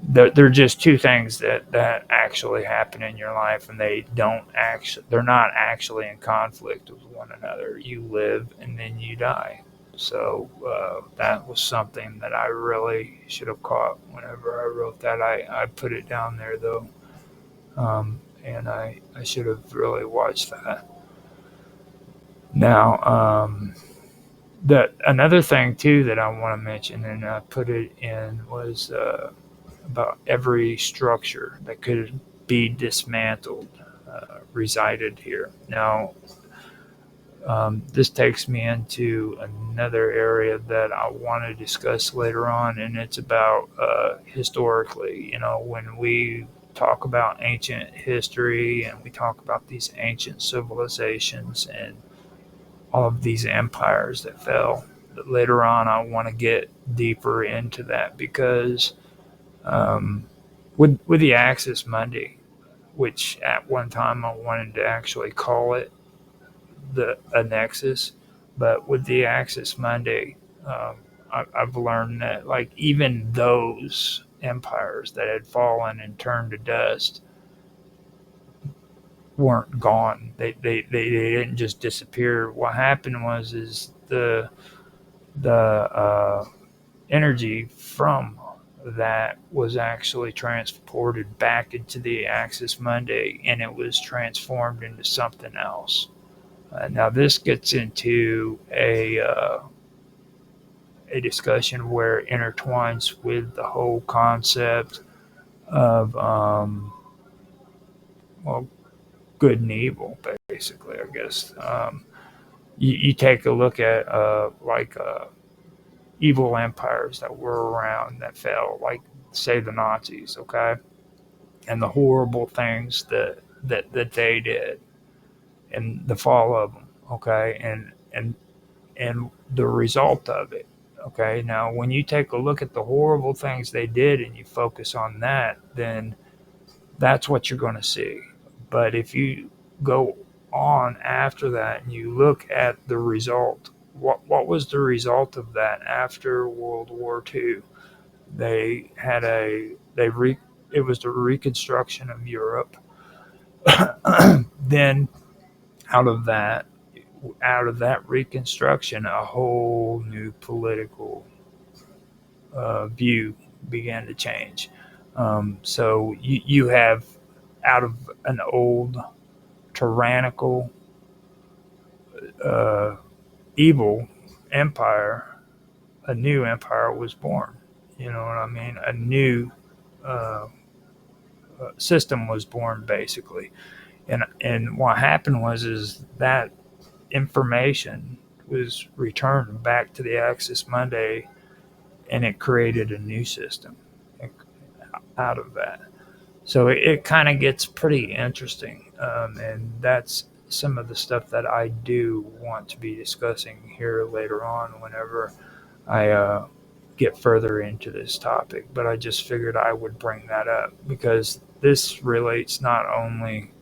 they're just 2 things that actually happen in your life, and they're not actually in conflict with one another. You live and then you die. So that was something that I really should have caught whenever I wrote that. I put it down there though. And I should have really watched that. Now, the another thing too that I want to mention, and I put it in, was about every structure that could be dismantled resided here. Now, this takes me into another area that I want to discuss later on, and it's about historically. When we talk about ancient history and we talk about these ancient civilizations and all of these empires that fell, later on I want to get deeper into that because um, with the Axis Mundi, which at one time I wanted to actually call it the a nexus, but with the Axis Mundi, I've learned that like even those empires that had fallen and turned to dust weren't gone. They didn't just disappear. What happened was is the energy from that was actually transported back into the Axis Mundi, and it was transformed into something else. Now this gets into a discussion where it intertwines with the whole concept of well, good and evil, basically. I guess you take a look at evil empires that were around that fell, like say the Nazis, okay, and the horrible things that they did, and the fall of them, okay, and the result of it. Okay, now when you take a look at the horrible things they did and you focus on that, then that's what you're going to see. But if you go on after that and you look at the result, what was the result of that after World War II? They had it was the reconstruction of Europe. Then out of that out of that reconstruction, a whole new political view began to change. So you have out of an old tyrannical, uh, evil empire, a new empire was born. You know what I mean? A new uh, system was born, basically. And what happened was is that information was returned back to the Axis Monday, and it created a new system out of that. So it kind of gets pretty interesting, and that's some of the stuff that I do want to be discussing here later on whenever I get further into this topic. But I just figured I would bring that up because this relates not only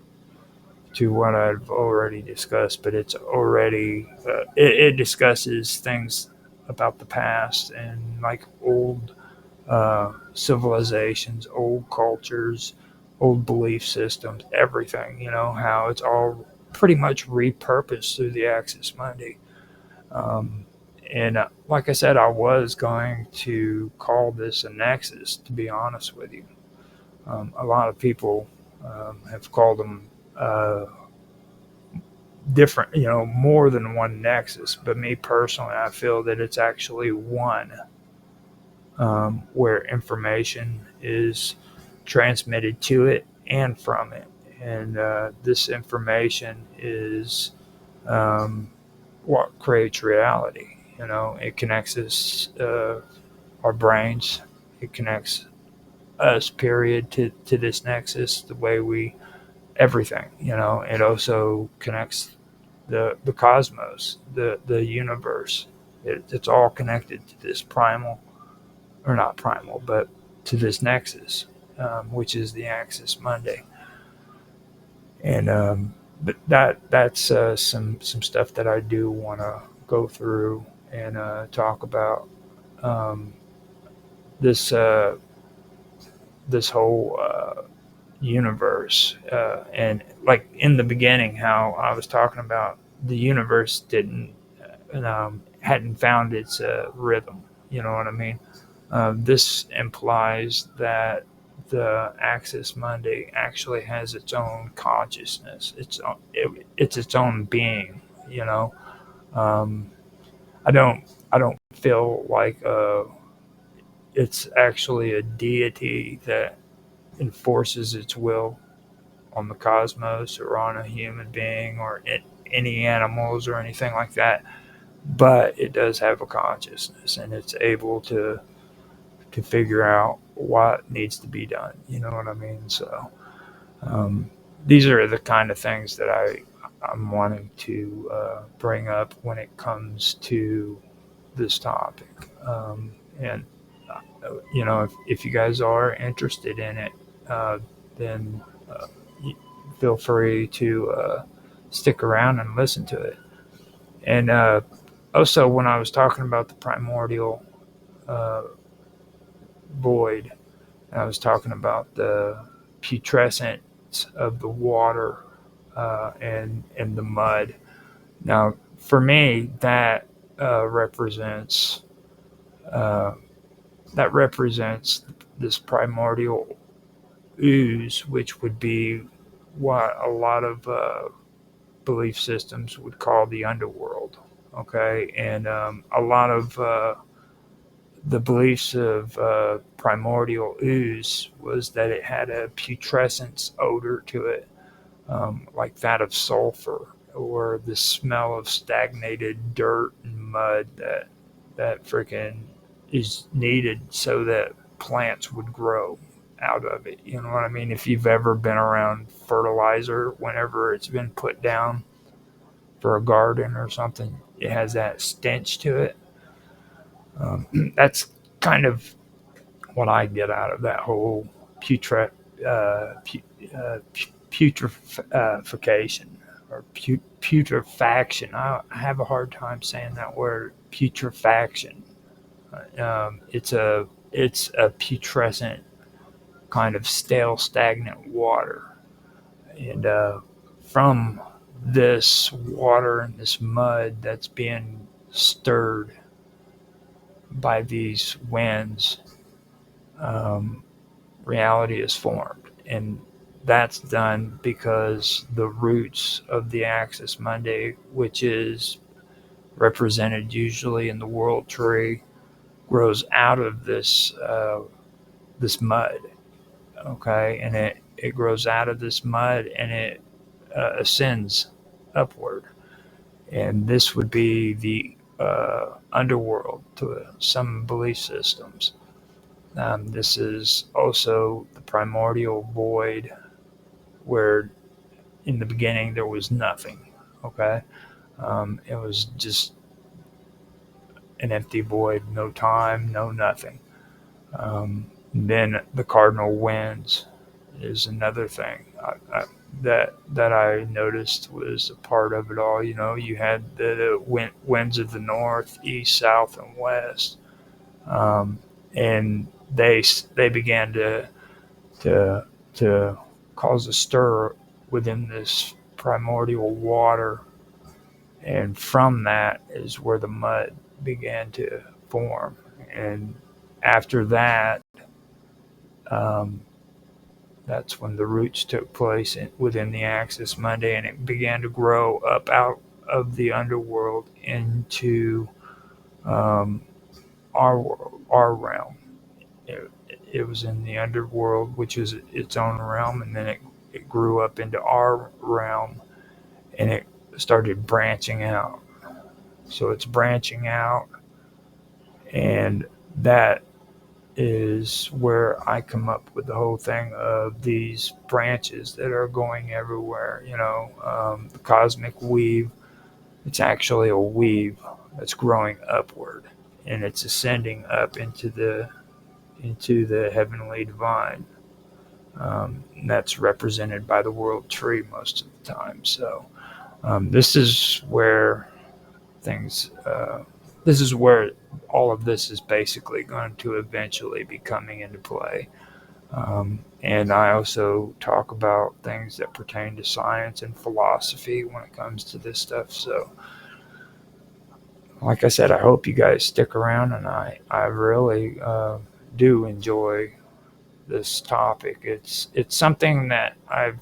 to what I've already discussed, but it's already it discusses things about the past and like old civilizations, old cultures, old belief systems, everything. How it's all pretty much repurposed through the Axis Mundi. Um, and like I said, I was going to call this a nexus. To be honest with you, a lot of people have called them different, more than one nexus. But me personally, I feel that it's actually one, where information is transmitted to it and from it. And this information is what creates reality. It connects us, our brains, it connects us, period, to this nexus, the way we, everything, it also connects the cosmos, the universe. It's all connected to this primal, or not primal, but to this nexus, which is the Axis Mundi. And but that's some stuff that I do want to go through and talk about, um, this this whole universe, and like in the beginning, how I was talking about the universe didn't hadn't found its rhythm. You know what I mean? This implies that the Axis Mundi actually has its own consciousness. It's its own being. You know, um, I don't feel like it's actually a deity that enforces its will on the cosmos or on a human being or any animals or anything like that. But it does have a consciousness, and it's able to figure out what needs to be done. You know what I mean? So um, these are the kind of things that I'm wanting to bring up when it comes to this topic. And if you guys are interested in it, then uh, feel free to stick around and listen to it. And also, when I was talking about the primordial uh, void, I was talking about the putrescence of the water and the mud. Now, for me, represents uh, that represents this primordial ooze, which would be what a lot of belief systems would call the underworld. Okay, and a lot of the beliefs of primordial ooze was that it had a putrescence odor to it, like that of sulfur, or the smell of stagnated dirt and mud that freaking is needed so that plants would grow out of it. You know what I mean? If you've ever been around fertilizer, whenever it's been put down for a garden or something, it has that stench to it. That's kind of what I get out of that whole putre, putrefaction or putrefaction. I have a hard time saying that word, putrefaction. It's a putrescent kind of stale, stagnant water, and from this water and this mud that's being stirred by these winds, um, reality is formed. And that's done because the roots of the Axis Mundi, which is represented usually in the world tree, grows out of this mud. Okay, and it grows out of this mud and it ascends upward. And this would be the underworld to some belief systems. This is also the primordial void where in the beginning there was nothing. Okay, it was just an empty void, no time, no nothing. Then the cardinal winds is another thing that I noticed was a part of it all. You know, you had the winds of the north, east, south, and west, um, and they began to to cause a stir within this primordial water, and from that is where the mud began to form. And after that, um, that's when the roots took place within the Axis Mundi, and it began to grow up out of the underworld into um, our world, our realm. It, it was in the underworld, which is its own realm, and then it grew up into our realm, and it started branching out. So it's branching out, and that is where I come up with the whole thing of these branches that are going everywhere. The cosmic weave. It's actually a weave that's growing upward, and it's ascending up into the heavenly divine. And that's represented by the world tree most of the time. So this is where things. This is where all of this is basically going to eventually be coming into play. And I also talk about things that pertain to science and philosophy when it comes to this stuff. So, like I said, I hope you guys stick around, and I really do enjoy this topic. It's something that I've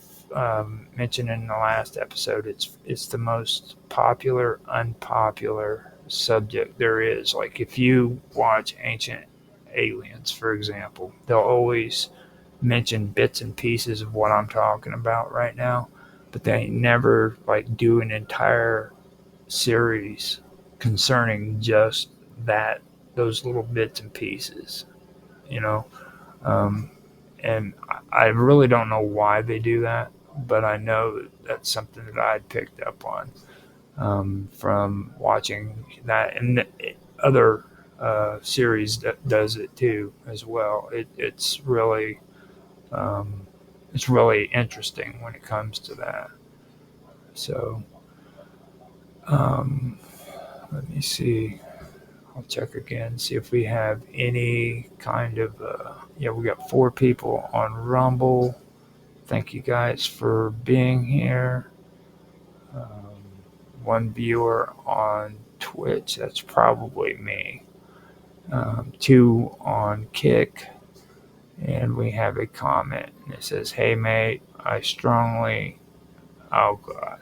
mentioned in the last episode. It's the most popular, unpopular subject there is. Like if you watch Ancient Aliens, for example, they'll always mention bits and pieces of what I'm talking about right now, but they never like do an entire series concerning just that those little bits and pieces, you know. Um, and I really don't know why they do that, but I know that that's something that I picked up on from watching that, and other series that does it too as well. Um, it's really interesting when it comes to that. So um, let me see. I'll check again, see if we have any kind of. Yeah, we got 4 people on Rumble. Thank you guys for being here. Um, 1 viewer on Twitch. That's probably me. 2 on Kick. And we have a comment. And it says, "Hey, mate, I strongly." Oh, God.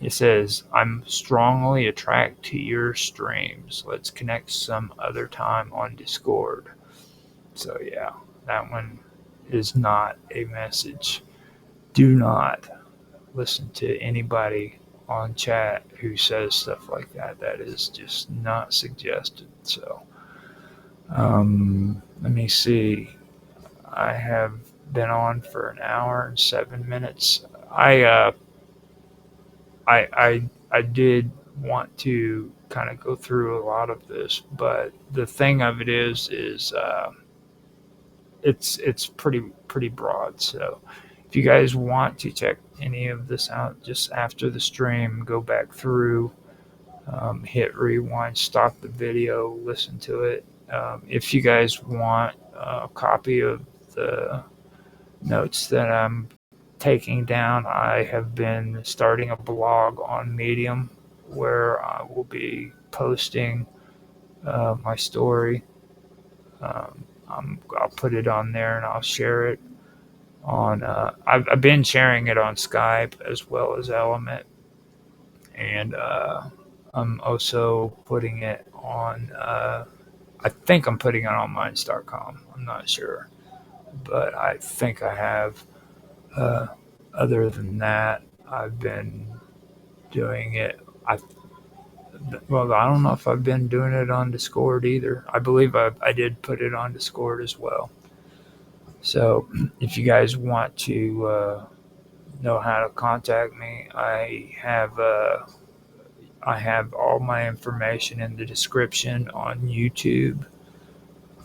It says, "I'm strongly attracted to your streams. Let's connect some other time on Discord." So, yeah, that one is not a message. Do not listen to anybody on chat who says stuff like that. That is just not suggested. So, let me see. I have been on for an hour and 7 minutes. I did want to kind of go through a lot of this, but the thing of it is it's pretty broad. So if you guys want to check any of this out, just after the stream, go back through, hit rewind, stop the video, listen to it. If you guys want a copy of the notes that I'm taking down, I have been starting a blog on Medium where I will be posting my story. I'll put it on there and I'll share it on. I've been sharing it on Skype as well as Element, and I'm also putting it on. I think I'm putting it on Minds.com. I'm not sure, but I think I have. Uh, Other than that, I've been doing it. I don't know if I've been doing it on Discord either. I believe I did put it on Discord as well. So if you guys want to know how to contact me, I have all my information in the description on YouTube,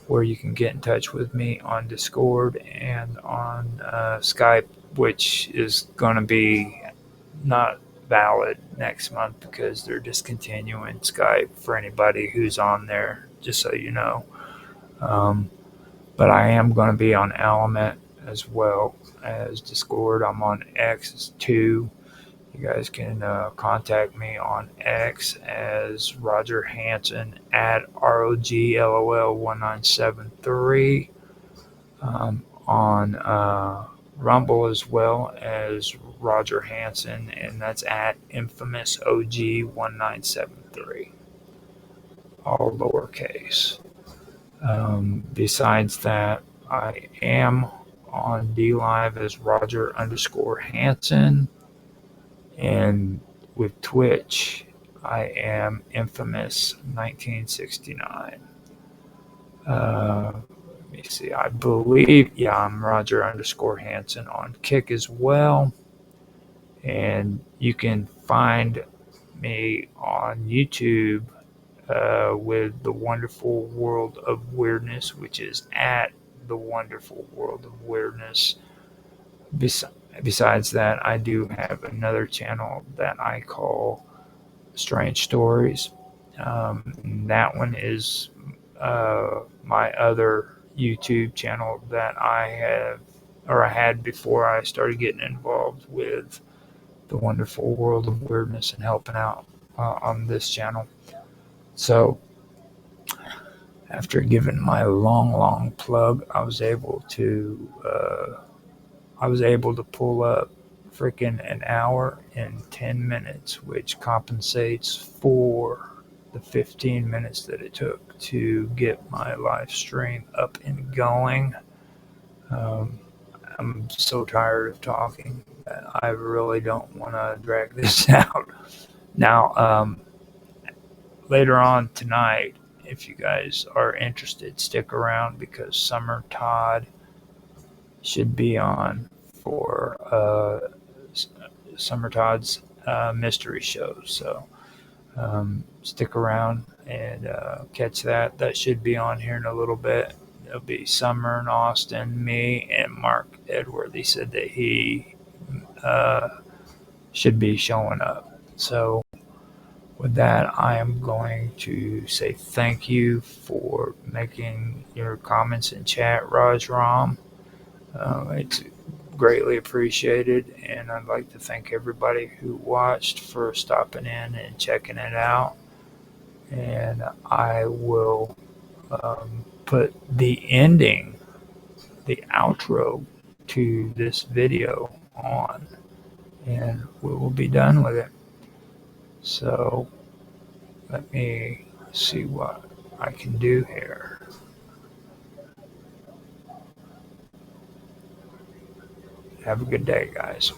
where you can get in touch with me on Discord and on Skype, which is going to be not valid next month because they're discontinuing Skype for anybody who's on there, just so you know. Um, but I am going to be on Element as well as Discord. I'm on X too. You guys can contact me on X as Roger Hanson at ROGLOL1973. On Rumble as well as Roger Hanson, and that's at Infamous OG1973, all lowercase. Besides that, I am on DLive as Roger underscore Hanson, and with Twitch, I am Infamous 1969. Let me see. I believe, yeah, I'm Roger underscore Hanson on Kick as well. And you can find me on YouTube with The Wonderful World of Weirdness, which is at The Wonderful World of Weirdness. Besides that, I do have another channel that I call Strange Stories. That one is my other YouTube channel that I had before I started getting involved with The Wonderful World of Weirdness and helping out on this channel. So after giving my long plug, I was able to pull up freaking an hour and 10 minutes, which compensates for the 15 minutes that it took to get my live stream up and going. Um, I'm so tired of talking that I really don't want to drag this out. Now, later on tonight, if you guys are interested, stick around because Summer Todd should be on for Summer Todd's mystery show. So stick around and catch that. That should be on here in a little bit. There'll be Summer and Austin, me, and Mark Edward. He said that he uh, should be showing up. So with that, I am going to say thank you for making your comments in chat, Raj Ram. It's greatly appreciated, and I'd like to thank everybody who watched for stopping in and checking it out. And I will put the ending, the outro to this video on, and we will be done with it. So let me see what I can do here. Have a good day, guys.